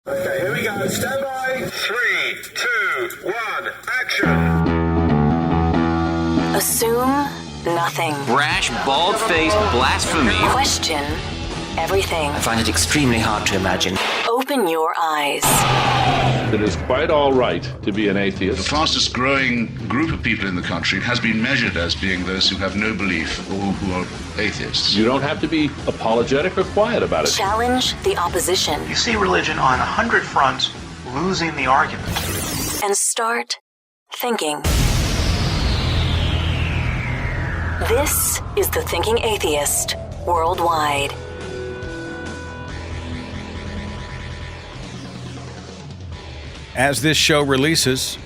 Okay, here we go. Stand by. 3, 2, 1, action. Assume nothing. Brash, bald-faced blasphemy. Question everything. I find it extremely hard to imagine. Open your eyes. It is quite all right to be an atheist. The fastest growing group of people in the country has been measured as being those who have no belief or who are atheists. You don't have to be apologetic or quiet about it. Challenge the opposition. You see religion on 100 fronts losing the argument. And start thinking. This is The Thinking Atheist Worldwide. As this show releases,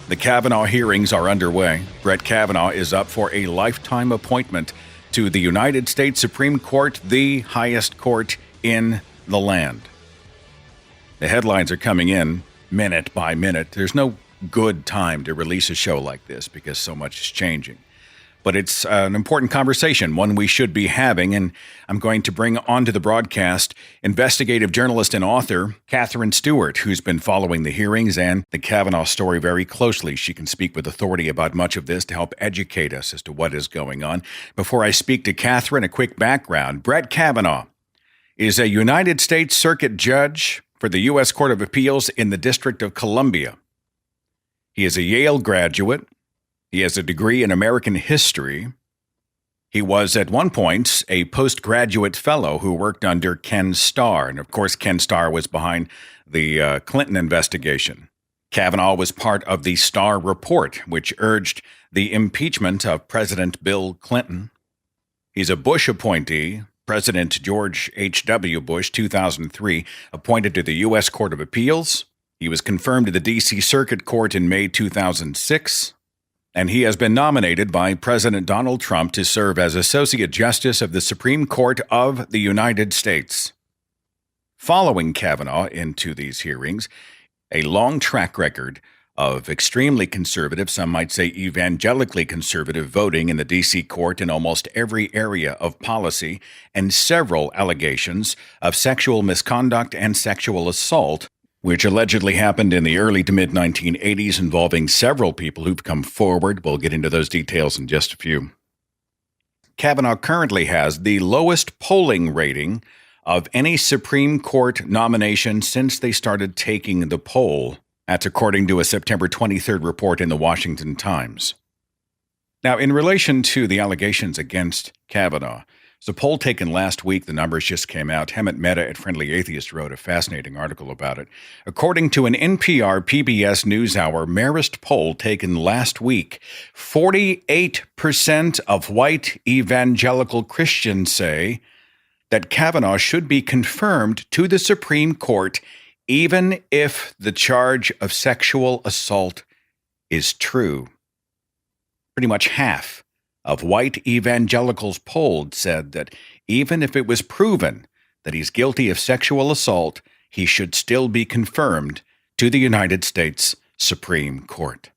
the Kavanaugh hearings are underway. Brett Kavanaugh is up for a lifetime appointment to the United States Supreme Court, the highest court in the land. The headlines are coming in minute by minute. There's no good time to release a show like this because so much is changing. But it's an important conversation, one we should be having, and I'm going to bring onto the broadcast investigative journalist and author Katherine Stewart, who's been following the hearings and the Kavanaugh story very closely. She can speak with authority about much of this to help educate us as to what is going on. Before I speak to Katherine, a quick background. Brett Kavanaugh is a United States Circuit Judge for the U.S. Court of Appeals in the District of Columbia. He is a Yale graduate. He has a degree in American history. He was at one point a postgraduate fellow who worked under Ken Starr. And of course, Ken Starr was behind the Clinton investigation. Kavanaugh was part of the Starr Report, which urged the impeachment of President Bill Clinton. He's a Bush appointee. President George H.W. Bush, 2003, appointed to the U.S. Court of Appeals. He was confirmed to the D.C. Circuit Court in May 2006. And he has been nominated by President Donald Trump to serve as Associate Justice of the Supreme Court of the United States. Following Kavanaugh into these hearings, a long track record of extremely conservative, some might say evangelically conservative voting in the D.C. court in almost every area of policy, and several allegations of sexual misconduct and sexual assault, which allegedly happened in the early to mid-1980s involving several people who've come forward. We'll get into those details in just a few. Kavanaugh currently has the lowest polling rating of any Supreme Court nomination since they started taking the poll. That's according to a September 23rd report in the Washington Times. Now, in relation to the allegations against Kavanaugh, it's a poll taken last week. The numbers just came out. Hemant Mehta at Friendly Atheist wrote a fascinating article about it. According to an NPR PBS NewsHour Marist poll taken last week, 48% of white evangelical Christians say that Kavanaugh should be confirmed to the Supreme Court even if the charge of sexual assault is true. Pretty much half of white evangelicals polled said that even if it was proven that he's guilty of sexual assault, he should still be confirmed to the United States Supreme Court.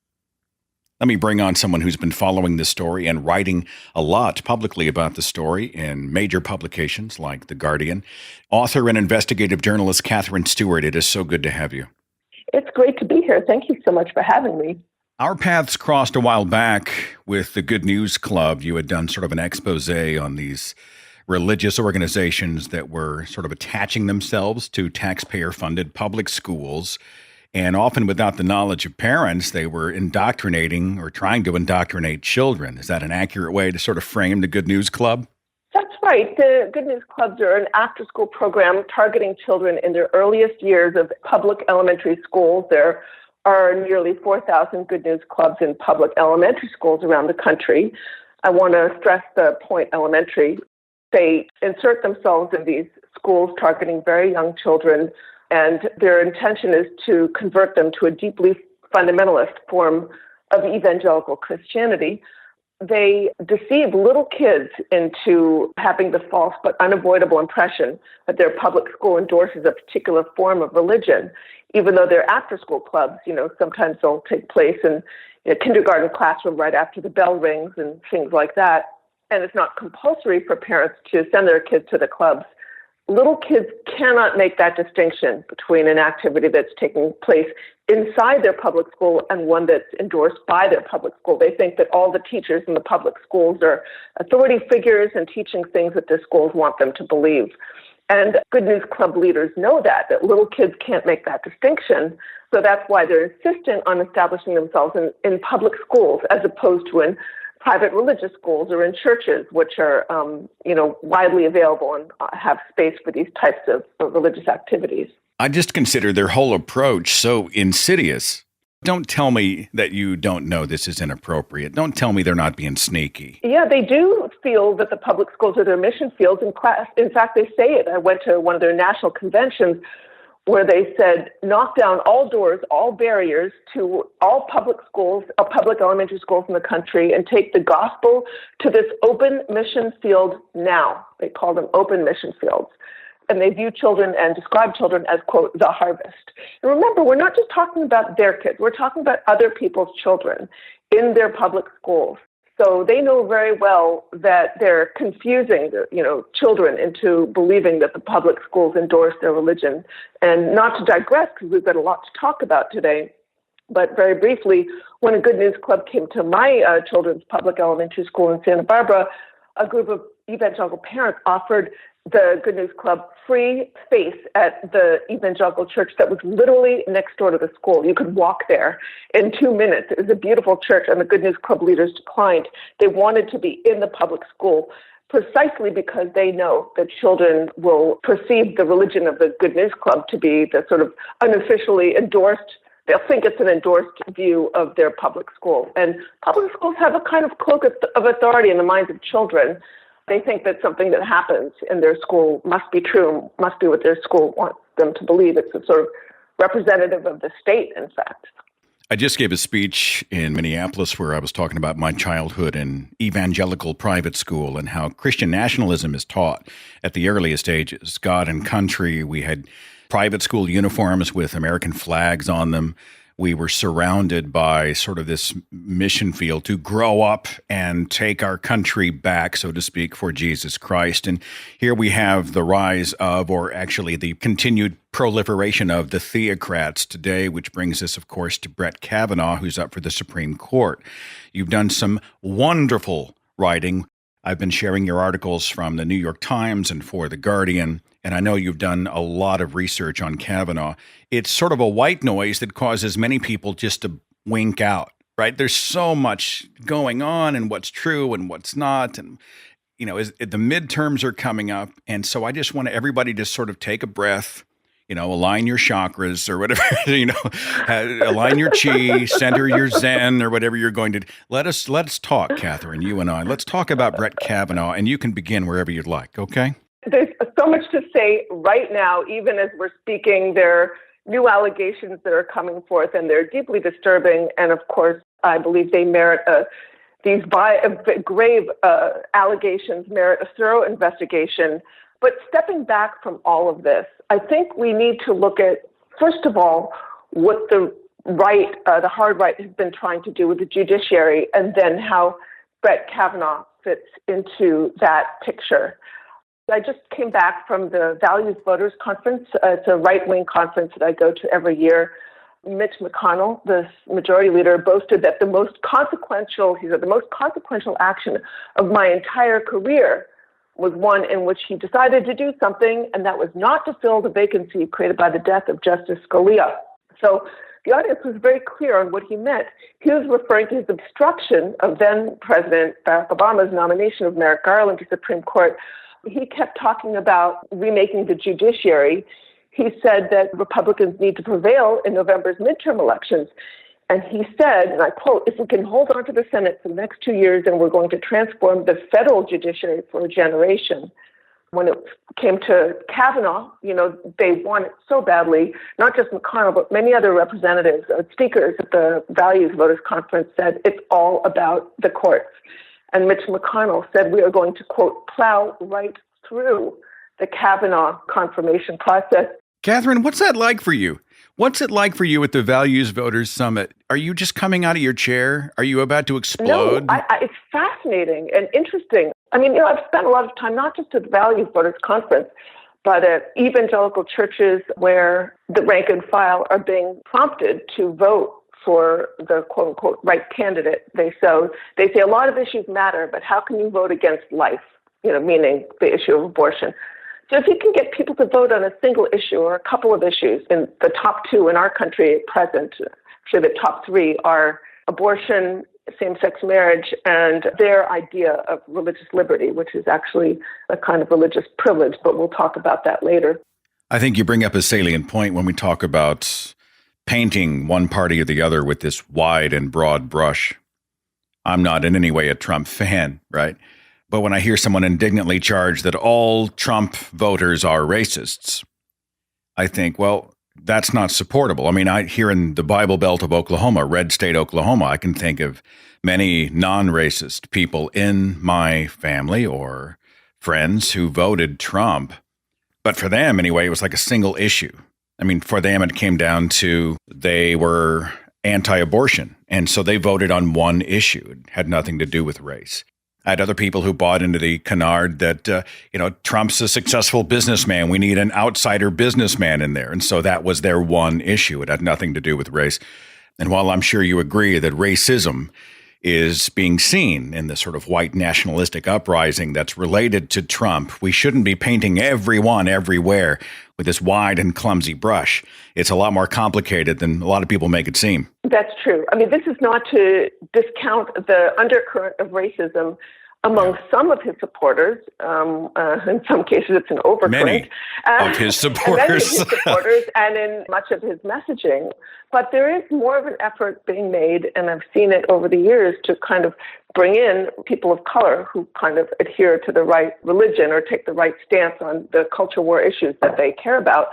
Let me bring on someone who's been following this story and writing a lot publicly about the story in major publications like The Guardian. Author and investigative journalist Katherine Stewart, it is so good to have you. It's great to be here. Thank you so much for having me. Our paths crossed a while back with the Good News Club. You had done sort of an expose on these religious organizations that were sort of attaching themselves to taxpayer-funded public schools. And often without the knowledge of parents, they were indoctrinating or trying to indoctrinate children. Is that an accurate way to sort of frame the Good News Club? That's right. The Good News Clubs are an after-school program targeting children in their earliest years of public elementary schools. There are nearly 4,000 Good News Clubs in public elementary schools around the country. I want to stress the point elementary. They insert themselves in these schools targeting very young children, and their intention is to convert them to a deeply fundamentalist form of evangelical Christianity. They deceive little kids into having the false but unavoidable impression that their public school endorses a particular form of religion, even though their after-school clubs, sometimes they'll take place in a kindergarten classroom right after the bell rings and things like that. And it's not compulsory for parents to send their kids to the clubs. little kids cannot make that distinction between an activity that's taking place inside their public school and one that's endorsed by their public school. They think that all the teachers in the public schools are authority figures and teaching things that the schools want them to believe. And Good News Club leaders know that little kids can't make that distinction. So that's why they're insistent on establishing themselves in public schools as opposed to in private religious schools or in churches, which are, widely available and have space for these types of religious activities. I just consider their whole approach so insidious. Don't tell me that you don't know this is inappropriate. Don't tell me they're not being sneaky. Yeah, they do feel that the public schools are their mission fields in class. In fact, they say it. I went to one of their national conventions where they said, knock down all doors, all barriers to all public schools, public elementary schools in the country, and take the gospel to this open mission field now. They call them open mission fields. And they view children and describe children as, quote, the harvest. And remember, we're not just talking about their kids. We're talking about other people's children in their public schools. So they know very well that they're confusing, children into believing that the public schools endorse their religion. And not to digress, because we've got a lot to talk about today, but very briefly, when a Good News Club came to my children's public elementary school in Santa Barbara, a group of evangelical parents offered the Good News Club free space at the evangelical church that was literally next door to the school. You could walk there in 2 minutes. It was a beautiful church, and the Good News Club leaders declined. They wanted to be in the public school precisely because they know that children will perceive the religion of the Good News Club to be the sort of unofficially endorsed. They'll think it's an endorsed view of their public school. And public schools have a kind of cloak of authority in the minds of children. They think that something that happens in their school must be true, must be what their school wants them to believe. It's a sort of representative of the state, in fact. I just gave a speech in Minneapolis where I was talking about my childhood in evangelical private school and how Christian nationalism is taught at the earliest ages. God and country. We had private school uniforms with American flags on them. We were surrounded by sort of this mission field to grow up and take our country back, so to speak, for Jesus Christ. And here we have the rise of, or actually the continued proliferation of the theocrats today, which brings us, of course, to Brett Kavanaugh, who's up for the Supreme Court. You've done some wonderful writing. I've been sharing your articles from the New York Times and for The Guardian, and I know you've done a lot of research on Kavanaugh. It's sort of a white noise that causes many people just to wink out, right? There's so much going on and what's true and what's not. And, the midterms are coming up. And so I just want everybody to sort of take a breath, align your chakras or whatever, align your chi, center your zen or whatever you're going to do. Let's talk, Katherine, you and I. Let's talk about Brett Kavanaugh, and you can begin wherever you'd like, okay? There's so much to say right now, even as we're speaking. There are new allegations that are coming forth, and they're deeply disturbing. And of course, I believe they merit these grave allegations merit a thorough investigation. But stepping back from all of this, I think we need to look at, first of all, what the right, the hard right, has been trying to do with the judiciary, and then how Brett Kavanaugh fits into that picture. I just came back from the Values Voters Conference. It's a right-wing conference that I go to every year. Mitch McConnell, the majority leader, boasted that the most consequential action of my entire career was one in which he decided to do something, and that was not to fill the vacancy created by the death of Justice Scalia. So the audience was very clear on what he meant. He was referring to his obstruction of then-President Barack Obama's nomination of Merrick Garland to the Supreme Court. He kept talking about remaking the judiciary. He said that Republicans need to prevail in November's midterm elections. And he said, and I quote, "If we can hold on to the Senate for the next 2 years, then we're going to transform the federal judiciary for a generation." When it came to Kavanaugh, they wanted so badly, not just McConnell, but many other representatives, speakers at the Values Voters Conference said it's all about the courts. And Mitch McConnell said we are going to, quote, plow right through the Kavanaugh confirmation process. Katherine, what's that like for you? What's it like for you at the Values Voters Summit? Are you just coming out of your chair? Are you about to explode? No, it's fascinating and interesting. I mean, I've spent a lot of time, not just at the Values Voters Conference, but at evangelical churches where the rank and file are being prompted to vote for the quote-unquote right candidate, they say a lot of issues matter, but how can you vote against life, meaning the issue of abortion. So if you can get people to vote on a single issue or a couple of issues, and the top two in our country at present, actually the top three are abortion, same-sex marriage, and their idea of religious liberty, which is actually a kind of religious privilege, but we'll talk about that later. I think you bring up a salient point when we talk about painting one party or the other with this wide and broad brush. I'm not in any way a Trump fan, right? But when I hear someone indignantly charge that all Trump voters are racists, I think, well, that's not supportable. I mean, here in the Bible Belt of Oklahoma, red state Oklahoma, I can think of many non-racist people in my family or friends who voted Trump. But for them, anyway, it was like a single issue. I mean, for them, it came down to they were anti-abortion. And so they voted on one issue. It had nothing to do with race. I had other people who bought into the canard that, Trump's a successful businessman. We need an outsider businessman in there. And so that was their one issue. It had nothing to do with race. And while I'm sure you agree that racism is being seen in the sort of white nationalistic uprising that's related to Trump, we shouldn't be painting everyone everywhere with this wide and clumsy brush. It's a lot more complicated than a lot of people make it seem. That's true. I mean, this is not to discount the undercurrent of racism among some of his supporters. In some cases, it's an overcurrent. Many of his supporters. And in much of his messaging. But there is more of an effort being made, and I've seen it over the years, to kind of bring in people of color who kind of adhere to the right religion or take the right stance on the culture war issues that they care about.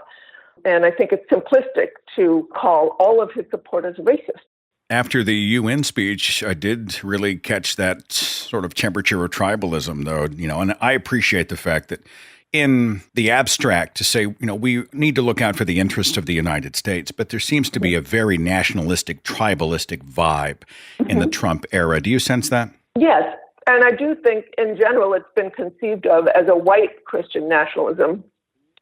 And I think it's simplistic to call all of his supporters racist. After the UN speech, I did really catch that sort of temperature of tribalism, though, and I appreciate the fact that in the abstract to say, we need to look out for the interests of the United States, but there seems to be a very nationalistic, tribalistic vibe in the Trump era. Do you sense that? Yes. And I do think in general it's been conceived of as a white Christian nationalism,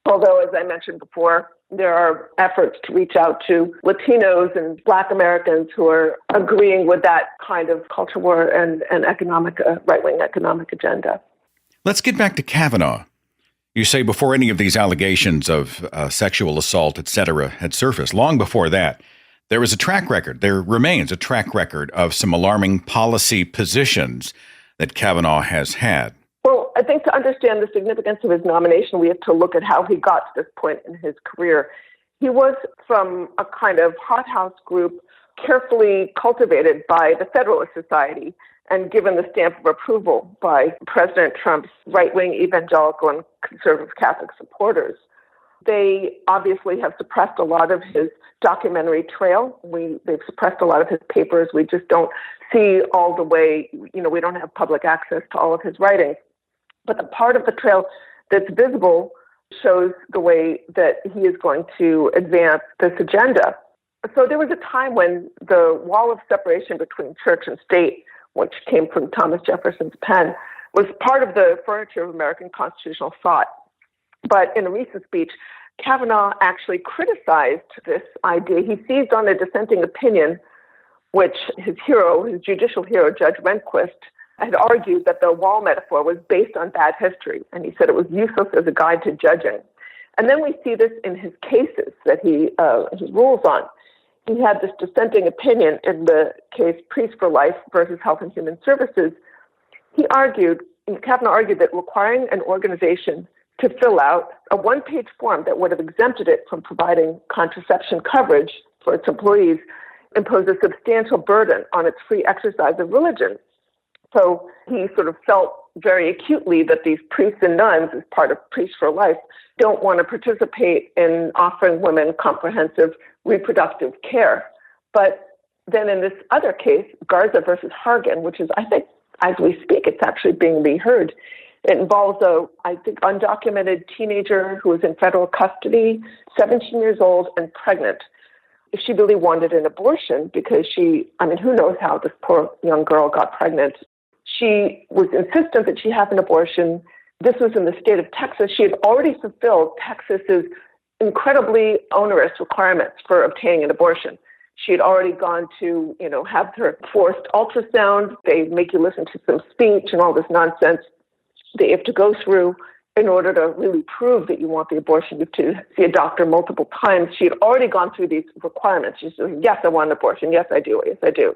although, as I mentioned before, there are efforts to reach out to Latinos and Black Americans who are agreeing with that kind of culture war and economic, right-wing economic agenda. Let's get back to Kavanaugh. You say before any of these allegations of sexual assault, et cetera, had surfaced, long before that, there was a track record. There remains a track record of some alarming policy positions that Kavanaugh has had. Well, I think to understand the significance of his nomination, we have to look at how he got to this point in his career. He was from a kind of hothouse group carefully cultivated by the Federalist Society and given the stamp of approval by President Trump's right-wing evangelical and conservative Catholic supporters. They obviously have suppressed a lot of his documentary trail. They've suppressed a lot of his papers. We just don't see all the way, we don't have public access to all of his writings. But the part of the trail that's visible shows the way that he is going to advance this agenda. So there was a time when the wall of separation between church and state, which came from Thomas Jefferson's pen, was part of the furniture of American constitutional thought. But in a recent speech, Kavanaugh actually criticized this idea. He seized on a dissenting opinion, which his judicial hero, Judge Rehnquist, had argued that the wall metaphor was based on bad history, and he said it was useless as a guide to judging. And then we see this in his cases that he rules on. He had this dissenting opinion in the case Priests for Life versus Health and Human Services. Kavanaugh argued that requiring an organization to fill out a one-page form that would have exempted it from providing contraception coverage for its employees imposed a substantial burden on its free exercise of religion. So he sort of felt very acutely that these priests and nuns, as part of Priests for Life, don't want to participate in offering women comprehensive reproductive care. But then in this other case, Garza versus Hargan, which is, I think, as we speak, it's actually being reheard. It involves a, undocumented teenager who was in federal custody, 17 years old and pregnant. She really wanted an abortion because who knows how this poor young girl got pregnant. She was insistent that she have an abortion. This was in the state of Texas. She had already fulfilled Texas's incredibly onerous requirements for obtaining an abortion. She had already gone to, have her forced ultrasound. They make you listen to some speech and all this nonsense that you have to go through in order to really prove that you want the abortion. You have to see a doctor multiple times. She had already gone through these requirements. She said, yes, I want an abortion. Yes, I do. Yes, I do.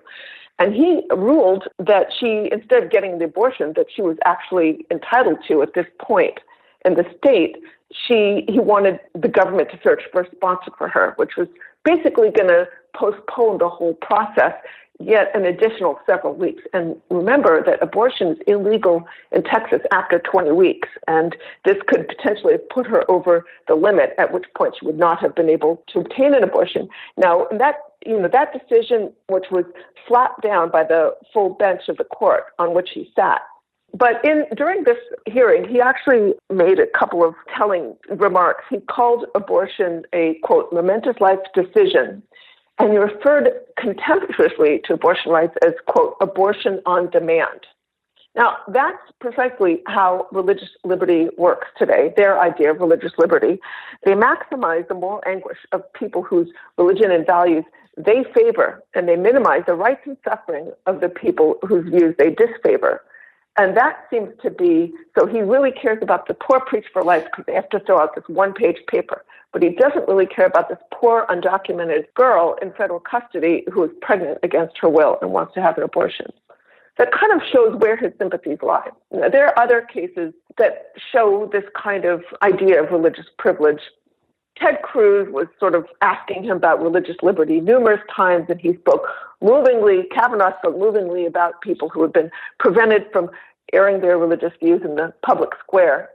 And he ruled that she, instead of getting the abortion that she was actually entitled to at this point in the state, he wanted the government to search for a sponsor for her, which was basically going to postpone the whole process yet an additional several weeks. And remember that abortion is illegal in Texas after 20 weeks, and this could potentially have put her over the limit, at which point she would not have been able to obtain an abortion. Now, that decision, which was slapped down by the full bench of the court on which he sat. But during this hearing, he actually made a couple of telling remarks. He called abortion a, quote, momentous life decision, and he referred contemptuously to abortion rights as, quote, abortion on demand. Now, that's precisely how religious liberty works today, their idea of religious liberty. They maximize the moral anguish of people whose religion and values they favor, and they minimize the rights and suffering of the people whose views they disfavor. And that seems to be, so he really cares about the poor preach for life because they have to fill out this one-page paper. But he doesn't really care about this poor, undocumented girl in federal custody who is pregnant against her will and wants to have an abortion. That kind of shows where his sympathies lie. There are other cases that show this kind of idea of religious privilege. Ted Cruz was sort of asking him about religious liberty numerous times, and he spoke movingly, Kavanaugh spoke movingly about people who had been prevented from airing their religious views in the public square.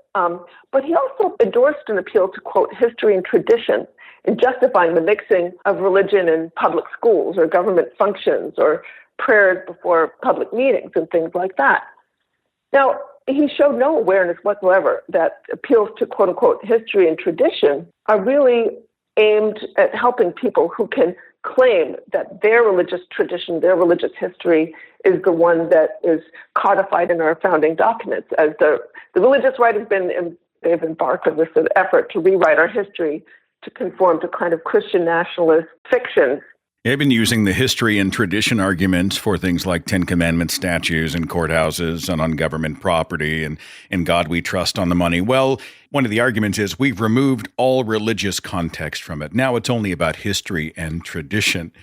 But he also endorsed an appeal to, quote, history and tradition in justifying the mixing of religion in public schools or government functions or prayers before public meetings and things like that. Now, he showed no awareness whatsoever that appeals to, quote unquote, history and tradition are really aimed at helping people who can claim that their religious tradition, their religious history is the one that is codified in our founding documents. As the religious right they've embarked on this effort to rewrite our history to conform to kind of Christian nationalist fictions. They've been using the history and tradition arguments for things like Ten Commandment statues in courthouses and on government property and in God we trust on the money. Well, one of the arguments is we've removed all religious context from it. Now it's only about history and tradition.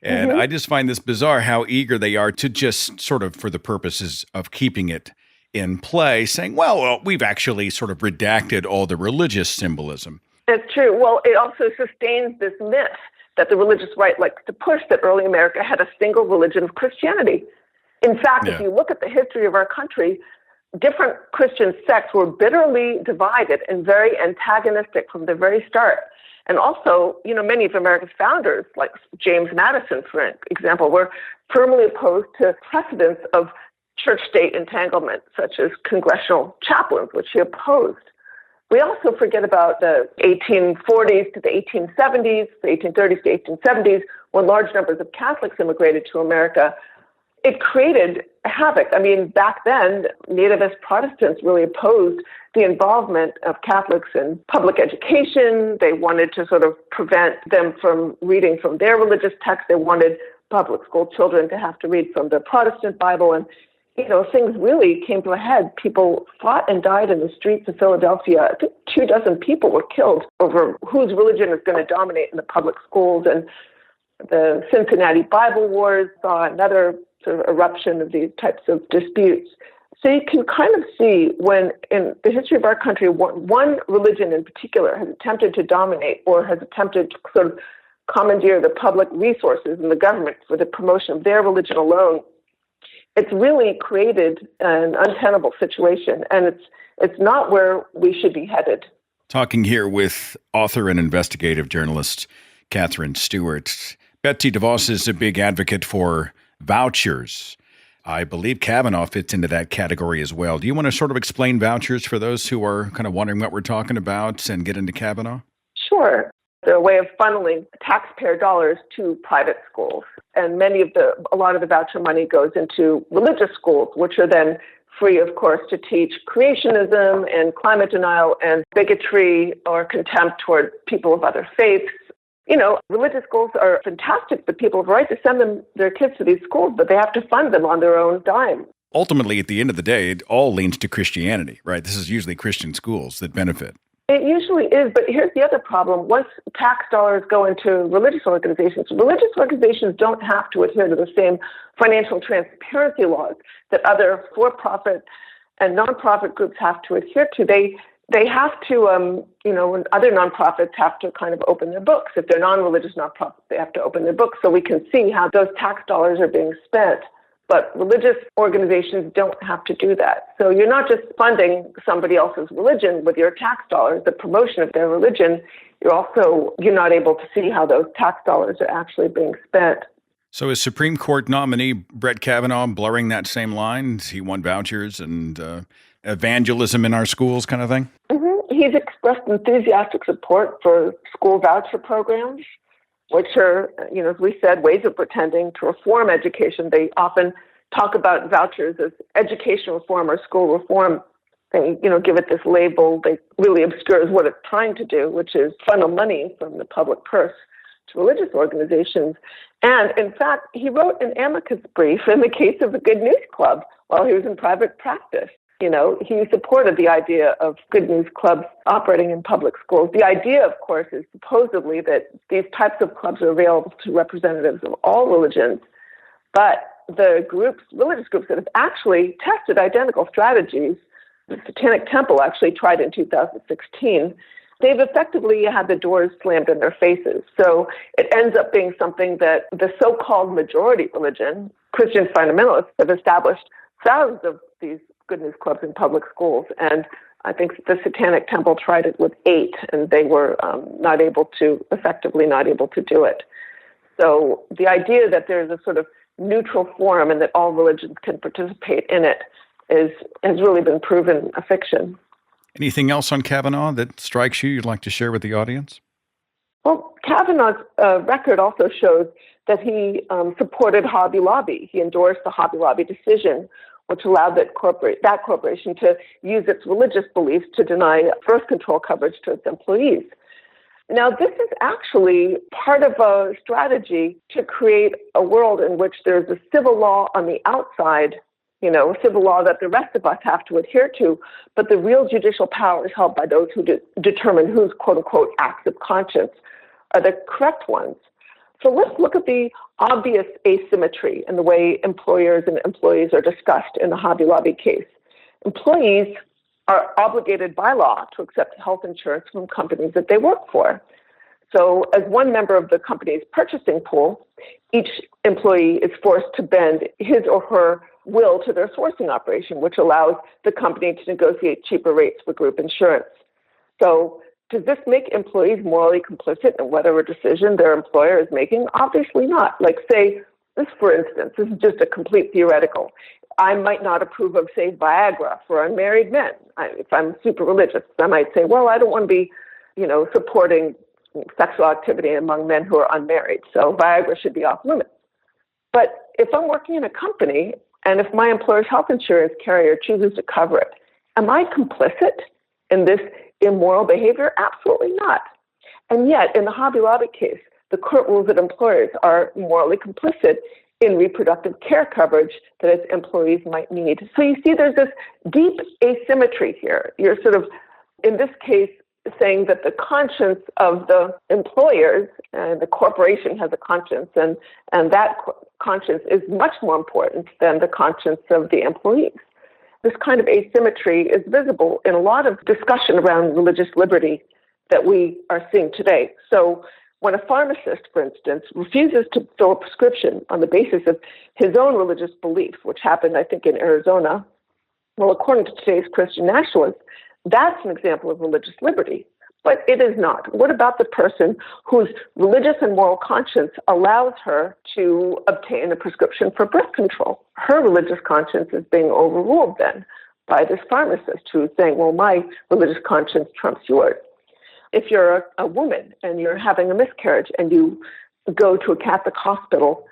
And I just find this bizarre how eager they are to just sort of, for the purposes of keeping it in play, saying, well, we've actually sort of redacted all the religious symbolism. It's true. Well, it also sustains this myth that the religious right likes to push that early America had a single religion of Christianity. In fact, if you look at the history of our country, different Christian sects were bitterly divided and very antagonistic from the very start. And also, many of America's founders, like James Madison, for example, were firmly opposed to precedents of church-state entanglement, such as congressional chaplains, which he opposed. We also forget about the 1840s to the 1870s, the 1830s to 1870s, when large numbers of Catholics immigrated to America. It created havoc. I mean, back then, nativist Protestants really opposed the involvement of Catholics in public education. They wanted to sort of prevent them from reading from their religious texts. They wanted public school children to have to read from the Protestant Bible. And things really came to a head. People fought and died in the streets of Philadelphia. I think 24 people were killed over whose religion is going to dominate in the public schools. And the Cincinnati Bible Wars saw another sort of eruption of these types of disputes. So you can kind of see when in the history of our country, one religion in particular has attempted to dominate or has attempted to sort of commandeer the public resources in the government for the promotion of their religion alone. It's really created an untenable situation, and it's not where we should be headed. Talking here with author and investigative journalist Katherine Stewart. Betsy DeVos is a big advocate for vouchers. I believe Kavanaugh fits into that category as well. Do you want to sort of explain vouchers for those who are kind of wondering what we're talking about and get into Kavanaugh? Sure. They're a way of funneling taxpayer dollars to private schools. And a lot of the voucher money goes into religious schools, which are then free, of course, to teach creationism and climate denial and bigotry or contempt toward people of other faiths. You know, religious schools are fantastic, but people have a right to send their kids to these schools, but they have to fund them on their own dime. Ultimately, at the end of the day, it all leans to Christianity, right? This is usually Christian schools that benefit. It usually is, but here's the other problem. Once tax dollars go into religious organizations don't have to adhere to the same financial transparency laws that other for-profit and nonprofit groups have to adhere to. They have to, and other nonprofits have to kind of open their books. If they're non-religious nonprofits, they have to open their books so we can see how those tax dollars are being spent. But religious organizations don't have to do that. So you're not just funding somebody else's religion with your tax dollars, the promotion of their religion. You're not able to see how those tax dollars are actually being spent. So is Supreme Court nominee Brett Kavanaugh blurring that same line? He won vouchers and evangelism in our schools kind of thing? Mm-hmm. He's expressed enthusiastic support for school voucher programs, which are, as we said, ways of pretending to reform education. They often talk about vouchers as education reform or school reform. They, give it this label that really obscures what it's trying to do, which is funnel money from the public purse to religious organizations. And in fact, he wrote an amicus brief in the case of the Good News Club while he was in private practice. He supported the idea of Good News Clubs operating in public schools. The idea, of course, is supposedly that these types of clubs are available to representatives of all religions. But the religious groups that have actually tested identical strategies, the Satanic Temple actually tried in 2016, they've effectively had the doors slammed in their faces. So it ends up being something that the so-called majority religion, Christian fundamentalists, have established thousands of these Good News Clubs in public schools. And I think the Satanic Temple tried it with 8, and they were not able to do it. So the idea that there's a sort of neutral forum and that all religions can participate in it has really been proven a fiction. Anything else on Kavanaugh that strikes you'd like to share with the audience? Well, Kavanaugh's record also shows that he supported Hobby Lobby. He endorsed the Hobby Lobby decision, which allowed that corporation to use its religious beliefs to deny birth control coverage to its employees. Now, this is actually part of a strategy to create a world in which there's a civil law on the outside, a civil law that the rest of us have to adhere to, but the real judicial power is held by those who determine whose quote-unquote acts of conscience are the correct ones. So let's look at the obvious asymmetry in the way employers and employees are discussed in the Hobby Lobby case. Employees are obligated by law to accept health insurance from companies that they work for. So as one member of the company's purchasing pool, each employee is forced to bend his or her will to their sourcing operation, which allows the company to negotiate cheaper rates for group insurance. So does this make employees morally complicit in whatever decision their employer is making? Obviously not. Like, say, for instance, this is just a complete theoretical. I might not approve of, say, Viagra for unmarried men. If I'm super religious, I might say, well, I don't want to be, supporting sexual activity among men who are unmarried, so Viagra should be off limits. But if I'm working in a company and if my employer's health insurance carrier chooses to cover it, am I complicit in this immoral behavior? Absolutely not. And yet, in the Hobby Lobby case, the court rules that employers are morally complicit in reproductive care coverage that its employees might need. So you see there's this deep asymmetry here. You're sort of, in this case, saying that the conscience of the employers, and the corporation has a conscience, and that conscience is much more important than the conscience of the employees. This kind of asymmetry is visible in a lot of discussion around religious liberty that we are seeing today. So when a pharmacist, for instance, refuses to fill a prescription on the basis of his own religious belief, which happened, I think, in Arizona, well, according to today's Christian nationalists, that's an example of religious liberty. But it is not. What about the person whose religious and moral conscience allows her to obtain a prescription for birth control? Her religious conscience is being overruled then by this pharmacist who's saying, well, my religious conscience trumps yours. If you're a woman and you're having a miscarriage and you go to a Catholic hospital,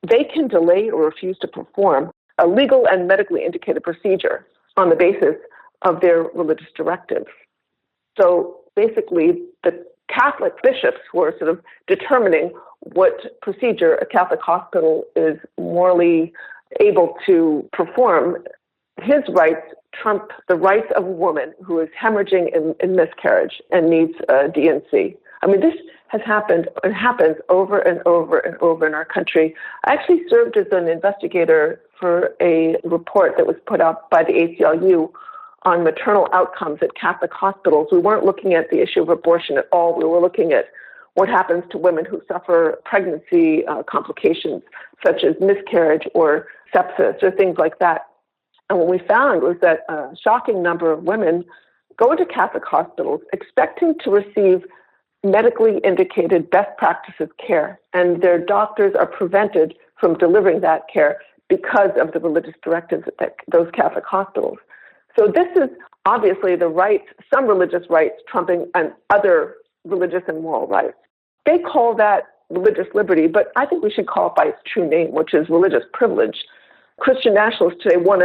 they can delay or refuse to perform a legal and medically indicated procedure on the basis of their religious directives. So basically, the Catholic bishops were sort of determining what procedure a Catholic hospital is morally able to perform. His rights trump the rights of a woman who is hemorrhaging in miscarriage and needs a DNC. I mean, this has happened and happens over and over and over in our country. I actually served as an investigator for a report that was put out by the ACLU on maternal outcomes at Catholic hospitals. We weren't looking at the issue of abortion at all. We were looking at what happens to women who suffer pregnancy complications, such as miscarriage or sepsis or things like that. And what we found was that a shocking number of women go into Catholic hospitals expecting to receive medically indicated best practices care, and their doctors are prevented from delivering that care because of the religious directives at those Catholic hospitals. So this is obviously the rights, some religious rights trumping and other religious and moral rights. They call that religious liberty, but I think we should call it by its true name, which is religious privilege. Christian nationalists today want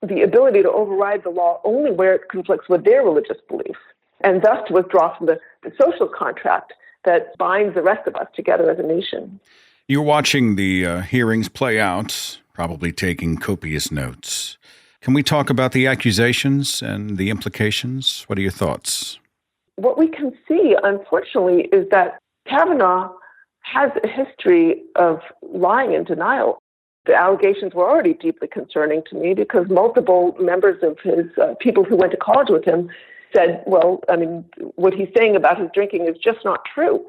the ability to override the law only where it conflicts with their religious beliefs, and thus to withdraw from the social contract that binds the rest of us together as a nation. You're watching the hearings play out, probably taking copious notes. Can we talk about the accusations and the implications? What are your thoughts? What we can see, unfortunately, is that Kavanaugh has a history of lying and denial. The allegations were already deeply concerning to me because multiple members of his people who went to college with him said, well, I mean, what he's saying about his drinking is just not true.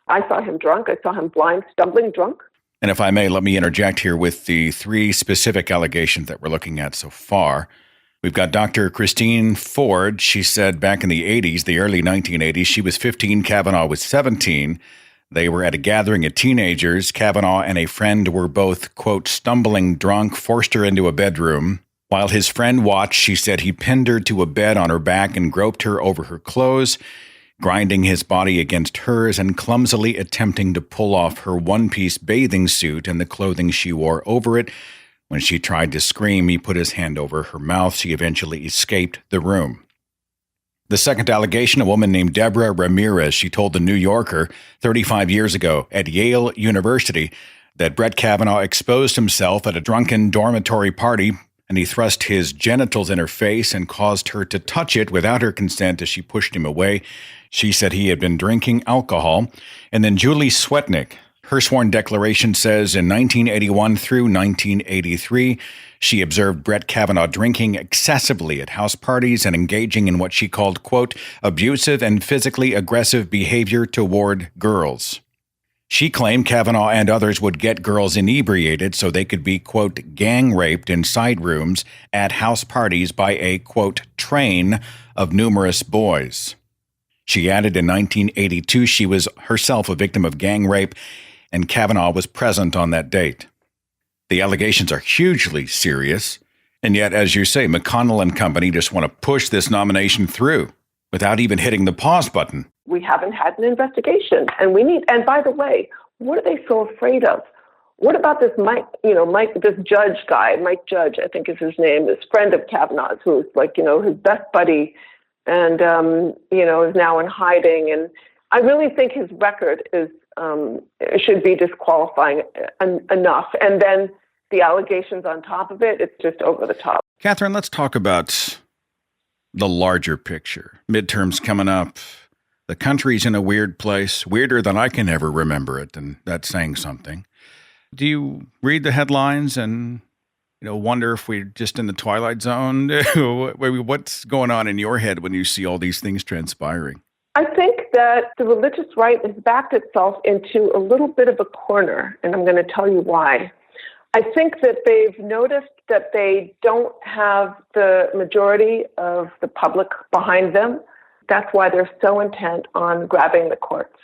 I saw him drunk. I saw him blind, stumbling drunk. And if I may, let me interject here with the three specific allegations that we're looking at so far. We've got Dr. Christine Ford. She said back in the 80s, the early 1980s, she was 15, Kavanaugh was 17. They were at a gathering of teenagers. Kavanaugh and a friend were both, quote, stumbling drunk, forced her into a bedroom. While his friend watched, she said he pinned her to a bed on her back and groped her over her clothes, grinding his body against hers and clumsily attempting to pull off her one-piece bathing suit and the clothing she wore over it. When she tried to scream, he put his hand over her mouth. She eventually escaped the room. The second allegation, a woman named Deborah Ramirez, she told the New Yorker 35 years ago at Yale University that Brett Kavanaugh exposed himself at a drunken dormitory party, and he thrust his genitals in her face and caused her to touch it without her consent as she pushed him away. She said he had been drinking alcohol. And then Julie Swetnick, her sworn declaration says in 1981 through 1983, she observed Brett Kavanaugh drinking excessively at house parties and engaging in what she called, quote, abusive and physically aggressive behavior toward girls. She claimed Kavanaugh and others would get girls inebriated so they could be, quote, gang raped in side rooms at house parties by a, quote, train of numerous boys. She added in 1982 she was herself a victim of gang rape, and Kavanaugh was present on that date. The allegations are hugely serious, and yet, as you say, McConnell and company just want to push this nomination through without even hitting the pause button. We haven't had an investigation, and and by the way, what are they so afraid of? What about this this judge guy, Mike Judge, I think is his name, this friend of Kavanaugh's, who's his best buddy, and is now in hiding. And I really think his record is should be disqualifying enough. And then the allegations on top of it, it's just over the top. Katherine, let's talk about the larger picture. Midterms coming up. The country's in a weird place, weirder than I can ever remember it, and that's saying something. Do you read the headlines and wonder if we're just in the twilight zone? What's going on in your head when you see all these things transpiring? I think that the religious right has backed itself into a little bit of a corner, and I'm going to tell you why. I think that they've noticed that they don't have the majority of the public behind them. That's why they're so intent on grabbing the courts.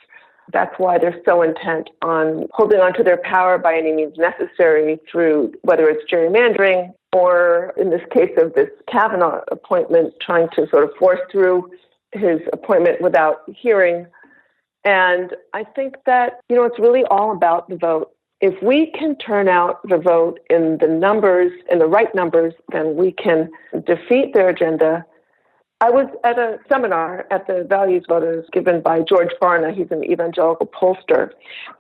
That's why they're so intent on holding on to their power by any means necessary through whether it's gerrymandering or, in this case of this Kavanaugh appointment, trying to sort of force through his appointment without hearing. And I think that, it's really all about the vote. If we can turn out the vote in the numbers, in the right numbers, then we can defeat their agenda. I was at a seminar at the Values Voters given by George Barna. He's an evangelical pollster.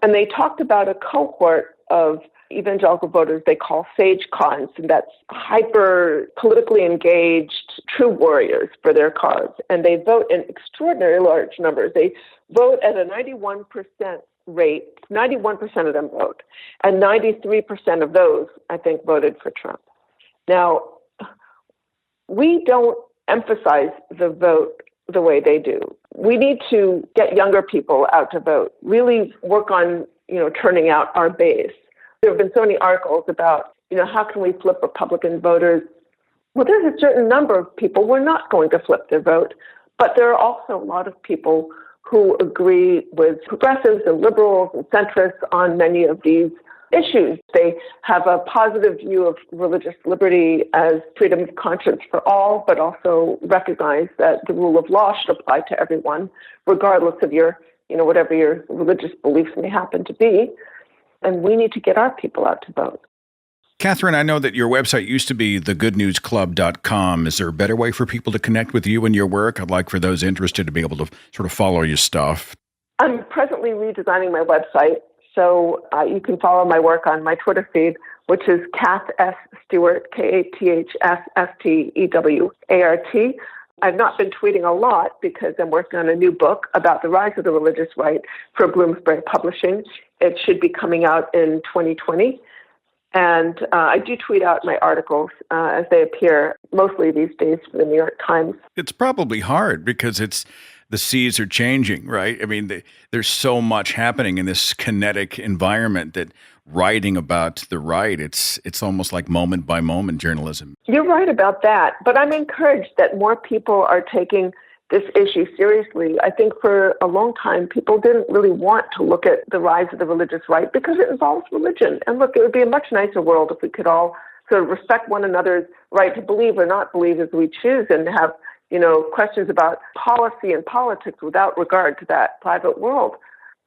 And they talked about a cohort of evangelical voters they call sage cons, and that's hyper politically engaged true warriors for their cause. And they vote in extraordinarily large numbers. They vote at a 91% rate. 91% of them vote. And 93% of those, I think, voted for Trump. Now, we don't emphasize the vote the way they do. We need to get younger people out to vote, really work on, turning out our base. There have been so many articles about, how can we flip Republican voters? Well, there's a certain number of people we're not going to flip their vote, but there are also a lot of people who agree with progressives and liberals and centrists on many of these issues. They have a positive view of religious liberty as freedom of conscience for all, but also recognize that the rule of law should apply to everyone, regardless of your, whatever your religious beliefs may happen to be. And we need to get our people out to vote. Katherine, I know that your website used to be thegoodnewsclub.com. Is there a better way for people to connect with you and your work? I'd like for those interested to be able to sort of follow your stuff. I'm presently redesigning my website, so you can follow my work on my Twitter feed, which is Kath S. Stewart, KathSstewart. I've not been tweeting a lot because I'm working on a new book about the rise of the religious right for Bloomsbury Publishing. It should be coming out in 2020. And I do tweet out my articles as they appear, mostly these days for the New York Times. It's probably hard because the seas are changing, right? I mean, there's so much happening in this kinetic environment that writing about the right, it's almost like moment by moment journalism. You're right about that. But I'm encouraged that more people are taking this issue seriously. I think for a long time, people didn't really want to look at the rise of the religious right because it involves religion. And look, it would be a much nicer world if we could all sort of respect one another's right to believe or not believe as we choose and have, questions about policy and politics without regard to that private world.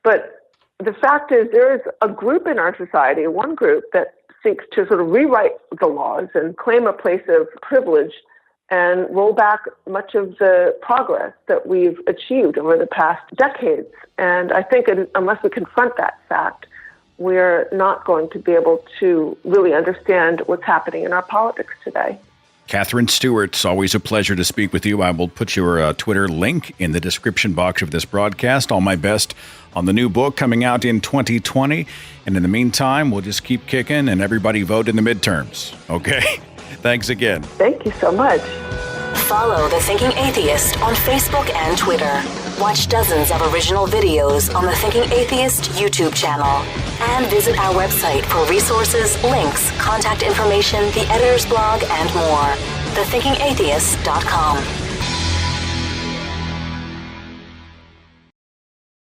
But the fact is there is a group in our society, one group that seeks to sort of rewrite the laws and claim a place of privilege and roll back much of the progress that we've achieved over the past decades. And I think unless we confront that fact, we're not going to be able to really understand what's happening in our politics today. Katherine Stewart, it's always a pleasure to speak with you. I will put your Twitter link in the description box of this broadcast. All my best on the new book coming out in 2020. And in the meantime, we'll just keep kicking and everybody vote in the midterms. Okay? Thanks again. Thank you so much. Follow The Thinking Atheist on Facebook and Twitter. Watch dozens of original videos on the Thinking Atheist YouTube channel. And visit our website for resources, links, contact information, the editor's blog, and more. thethinkingatheist.com.